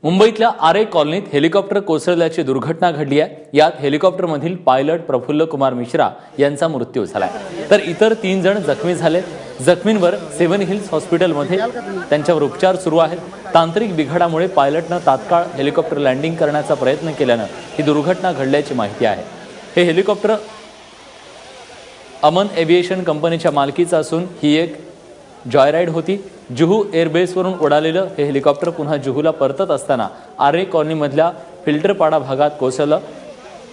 मुंबईतल्या आरे कॉलनीत हेलिकॉप्टर कोसळल्याची दुर्घटना घडली आहे। यात हेलिकॉप्टरमधील पायलट प्रफुल्ल कुमार मिश्रा यांचा मृत्यू झालाय, तर इतर 3 जण जखमी झाले। जखमींवर सेवन हिल्स हॉस्पिटलमध्ये त्यांच्यावर उपचार सुरू आहेत। तांत्रिक बिघाडामुळे पायलटनं तात्काळ हेलिकॉप्टर लँडिंग करण्याचा प्रयत्न केल्यानं ही दुर्घटना घडल्याची माहिती आहे। हे हेलिकॉप्टर अमन एव्हिएशन कंपनीच्या मालकीचं असून ही एक जॉयराइड होती। जुहू एअरबेसवरून उडालेलं हे हेलिकॉप्टर पुन्हा जुहूला परतत असताना आरे कॉलनीमधल्या फिल्टरपाडा भागात कोसळलं।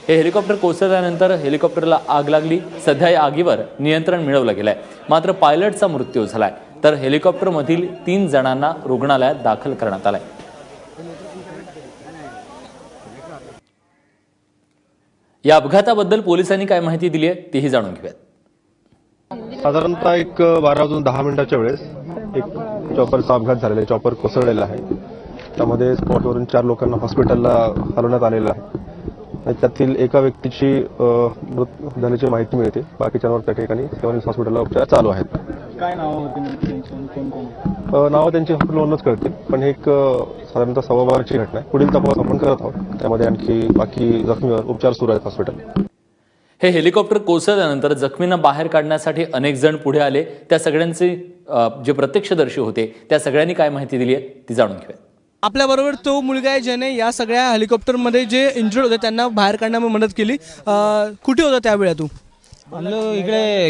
हे हेलिकॉप्टर कोसळल्यानंतर हेलिकॉप्टरला आग लागली। सध्या या आगीवर नियंत्रण मिळवलं गेलंय, मात्र पायलटचा मृत्यू झालाय, तर हेलिकॉप्टरमधील 3 जणांना रुग्णालयात दाखल करण्यात आलंय। या अपघाताबद्दल पोलिसांनी काय माहिती दिली आहे तीही जाणून घेऊयात। साधारणतः एक 12 वेळेस एक चॉपरचा अपघात झालेला आहे। चॉपर कोसळलेला आहे। त्यामध्ये स्पॉटवरून 4 लोकांना हॉस्पिटलला हलवण्यात आलेलं आहे। त्यातील एका व्यक्तीची मृत्यू झाल्याची माहिती मिळते। बाकीच्यांवर त्या ठिकाणी सेवन हॉस्पिटलला उपचार चालू आहेत। काय नाव होते नावं त्यांची हॉस्पिटलवरूनच कळतील, पण हे एक साधारणतः 12:15ची घटना आहे। पुढील तपास आपण करत आहोत। त्यामध्ये आणखी बाकी जखमीवर उपचार सुरू आहेत हॉस्पिटल। हे हेलिकॉप्टर कोसळल्यानंतर जखमींना बाहेर काढण्यासाठी अनेक जण पुढे आले। त्या सगळ्यांचे जे प्रत्यक्षदर्शी होते त्या सगळ्यांनी काय माहिती दिली आहे ती जाणून घेऊया। आपल्याबरोबर तो मुलगा आहे ज्याने या सगळ्या हेलिकॉप्टरमध्ये जे इंजर्ड होते त्यांना बाहेर काढण्यामध्ये मदत केली। कुठे होता त्यावेळी तू? हम लोग इकड़े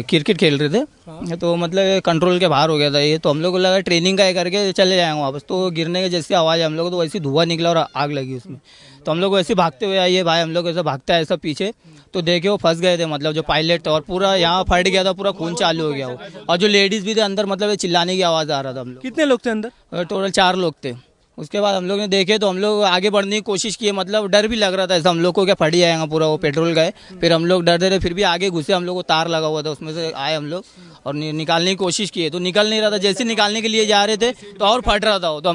क्रिकेट खेल रहे थे, तो मतलब कंट्रोल के बाहर हो गया था ये, तो हम लोग को लगा ट्रेनिंग का करके चले जाएंगे वापस। तो गिरने के जैसी आवाज़ है हम लोग को, तो वैसी धुआं निकला और आग लगी उसमें। तो हम लोग वैसे भागते हुए आइए भाई, हम लोग ऐसे भागते आए सब पीछे, तो देखे वो फंस गए थे, मतलब जो पायलट था, और पूरा यहाँ फट गया था, पूरा खून चालू हो गया वो। और जो लेडीज़ भी थे अंदर, मतलब चिल्लाने की आवाज़ आ रहा था। हम लोग कितने लोग थे अंदर? टोटल 4 लोग थे। उसके बाद हम लोग ने देखे तो हम लोग आगे बढ़ने की कोशिश की, मतलब डर भी लग रहा था ऐसा हम लोग को क्या फट जाएगा पूरा, वो पेट्रोल गए। फिर हम लोग डरते रहे, फिर भी आगे घुसे। हम लोग को तार लगा हुआ था, उसमें से आए हम लोग और निकालने की कोशिश किए, तो निकल नहीं रहा था। जैसे निकालने के लिए जा रहे थे तो और फट रहा था वो। तो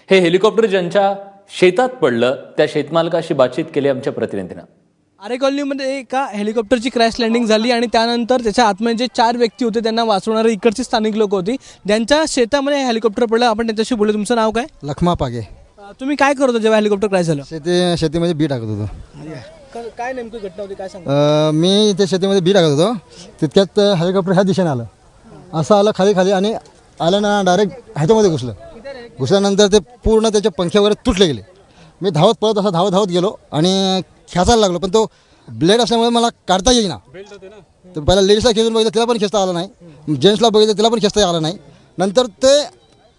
हे हेलिकॉप्टर ज्यांच्या शेतात पडलं त्या शेतमालकाशी बातचीत केली आमच्या प्रतिनिधीनं। आरे कॉलनीमध्ये एका हेलिकॉप्टरची क्रॅश लँडिंग झाली आणि त्यानंतर त्याच्या आतमध्ये जे 4 व्यक्ती होते त्यांना वाचवणारे इकडची स्थानिक लोक होती, ज्यांच्या शेतामध्ये हेलिकॉप्टर पडलं। आपण त्यांच्याशी बोलू। तुमचं नाव काय? लखमा पागे। तुम्ही काय करत होता जेव्हा हेलिकॉप्टर क्रॅश झालं? शेतीमध्ये बी टाकत होतो। काय नेमकी घटना होती, काय सांगा? मी त्या शेतीमध्ये बी टाकत होतो, तितक्यात हेलिकॉप्टर ह्या दिशेने आलं, असं आलं खाली आणि आलं ना डायरेक्ट ह्याच्यामध्ये घुसल्यानंतर ते पूर्ण त्याचे पंखे वगैरे तुटले गेले। मी धावत गेलो आणि खेचायला लागलो, पण तो ब्लेड असल्यामुळे मला काढता येईना। तर पहिला लेडीजला खेचून बघितलं, तिला पण खेचता आलं नाही। जेंट्सला बघितलं, तिला पण खेचता आलं नाही। नंतर ते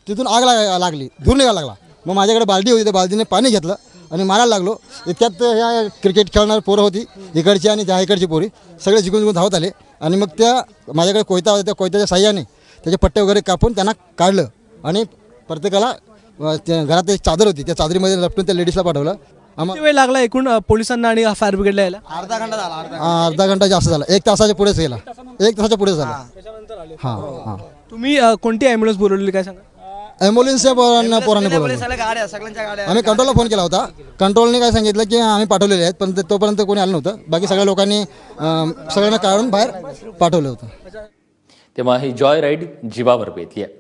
तिथून आग लागली, धूर निघायला लागला। मग माझ्याकडे बालदी होती, त्या बालदीने पाणी घेतलं आणि मारायला लागलो। इतक्यात ह्या क्रिकेट खेळणारी पोरं होती इकडची आणि त्या इकडची पोरी, सगळे जिंकून धावत आले। आणि मग त्या माझ्याकडे कोयता होता, त्या कोयत्याच्या साह्याने त्याचे पट्टे वगैरे कापून त्यांना काढलं आणि प्रत्येकाला घरात एक चादर होती, त्या चादरीमध्ये लपटून त्या लेडीजला पाठवलं। किती वेळ लागला एकूण पोलिसांना आणि फायर ब्रिगेडला यायला? अर्धा घंटा जास्त झाला, 1 तासाच्या पुढेच गेला, 1 तासाच्या पुढे झाला। हां, तुम्ही कोणती ॲम्ब्युलन्स बोलवलेली काय सांगा? ॲम्ब्युलन्सच्या पोरांनी बोलवलं। आम्ही कंट्रोलला फोन केला होता। कंट्रोलने काय सांगितलं की आम्ही पाठवलेले आहेत, पण तोपर्यंत कोणी आलं नव्हतं। बाकी सगळ्या लोकांनी सगळ्यांना काढून बाहेर पाठवलं होतं। तेव्हा ही जॉय राईड जीवावर बेतली आहे।